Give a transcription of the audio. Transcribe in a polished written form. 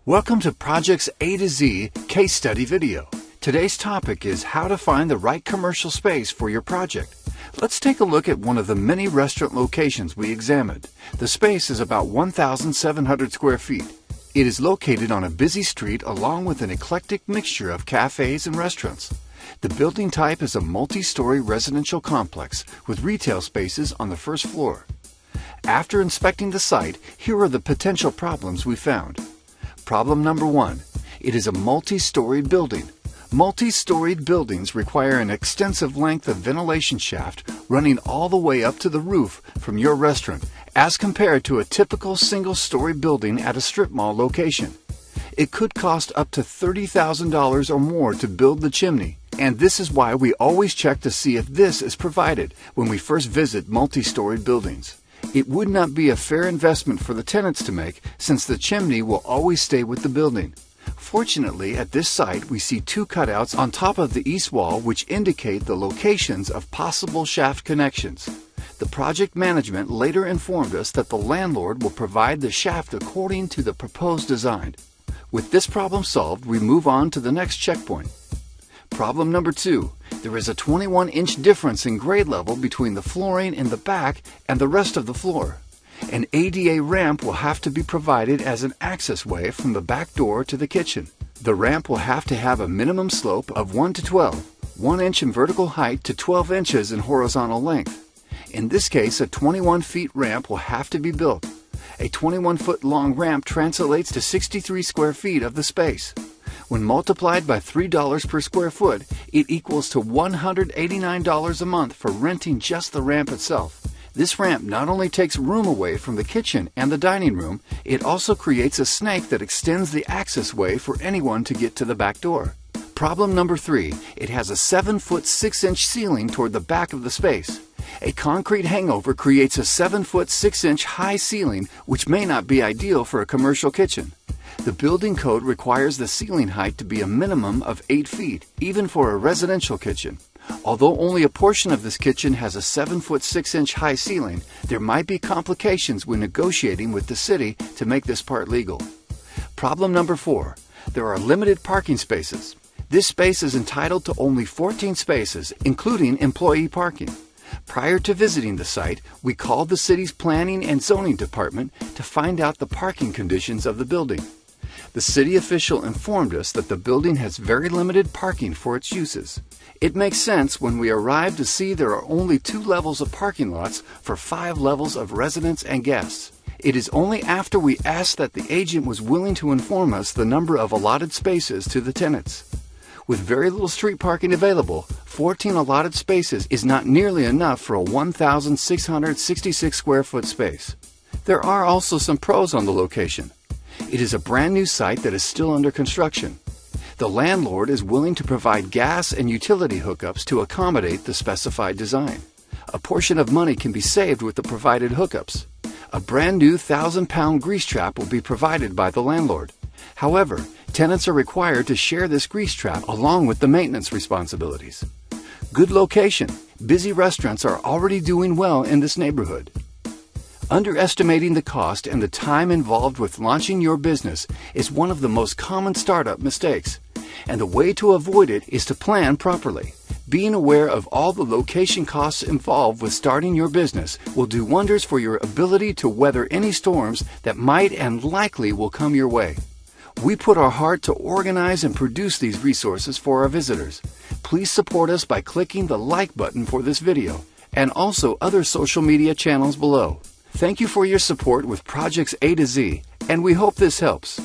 Welcome to Projects A to Z case study video. Today's topic is how to find the right commercial space for your project. Let's take a look at one of the many restaurant locations we examined. The space is about 1,700 square feet. It is located on a busy street along with an eclectic mixture of cafes and restaurants. The building type is a multi-story residential complex with retail spaces on the first floor. After inspecting the site, here are the potential problems we found. Problem number 1. It is a multi-storied building. Multi-storied buildings require an extensive length of ventilation shaft running all the way up to the roof from your restaurant, as compared to a typical single-story building at a strip mall location. It could cost up to $30,000 or more to build the chimney, and this is why we always check to see if this is provided when we first visit multi-storied buildings. It would not be a fair investment for the tenants to make, since the chimney will always stay with the building. Fortunately, at this site we see two cutouts on top of the east wall which indicate the locations of possible shaft connections. The project management later informed us that the landlord will provide the shaft according to the proposed design. With this problem solved, we move on to the next checkpoint. Problem number 2. There is a 21-inch difference in grade level between the flooring in the back and the rest of the floor. An ADA ramp will have to be provided as an access way from the back door to the kitchen. The ramp will have to have a minimum slope of 1 to 12, 1 inch in vertical height to 12 inches in horizontal length. In this case, a 21 feet ramp will have to be built. A 21-foot long ramp translates to 63 square feet of the space. When multiplied by $3 per square foot, it equals to $189 a month for renting just the ramp itself. This ramp not only takes room away from the kitchen and the dining room, it also creates a snake that extends the access way for anyone to get to the back door. Problem number 3. It has a 7-foot 6-inch ceiling toward the back of the space. A concrete hangover creates a 7-foot 6-inch high ceiling, which may not be ideal for a commercial kitchen. The building code requires the ceiling height to be a minimum of 8 feet, even for a residential kitchen. Although only a portion of this kitchen has a 7-foot 6-inch high ceiling, there might be complications when negotiating with the city to make this part legal. Problem number 4. There are limited parking spaces. This space is entitled to only 14 spaces, including employee parking. Prior to visiting the site, we called the city's planning and zoning department to find out the parking conditions of the building. The city official informed us that the building has very limited parking for its uses. It makes sense when we arrive to see there are only 2 levels of parking lots for 5 levels of residents and guests. It is only after we asked that the agent was willing to inform us the number of allotted spaces to the tenants. With very little street parking available, 14 allotted spaces is not nearly enough for a 1,666 square foot space. There are also some pros on the location. It is a brand new site that is still under construction. The landlord is willing to provide gas and utility hookups to accommodate the specified design. A portion of money can be saved with the provided hookups. A brand new 1,000-pound grease trap will be provided by the landlord. However, tenants are required to share this grease trap along with the maintenance responsibilities. Good location. Busy restaurants are already doing well in this neighborhood. Underestimating the cost and the time involved with launching your business is one of the most common startup mistakes, and the way to avoid it is to plan properly. Being aware of all the location costs involved with starting your business will do wonders for your ability to weather any storms that might and likely will come your way. We put our heart to organize and produce these resources for our visitors. Please support us by clicking the like button for this video and also other social media channels below. Thank you for your support with Projects A to Z, and we hope this helps.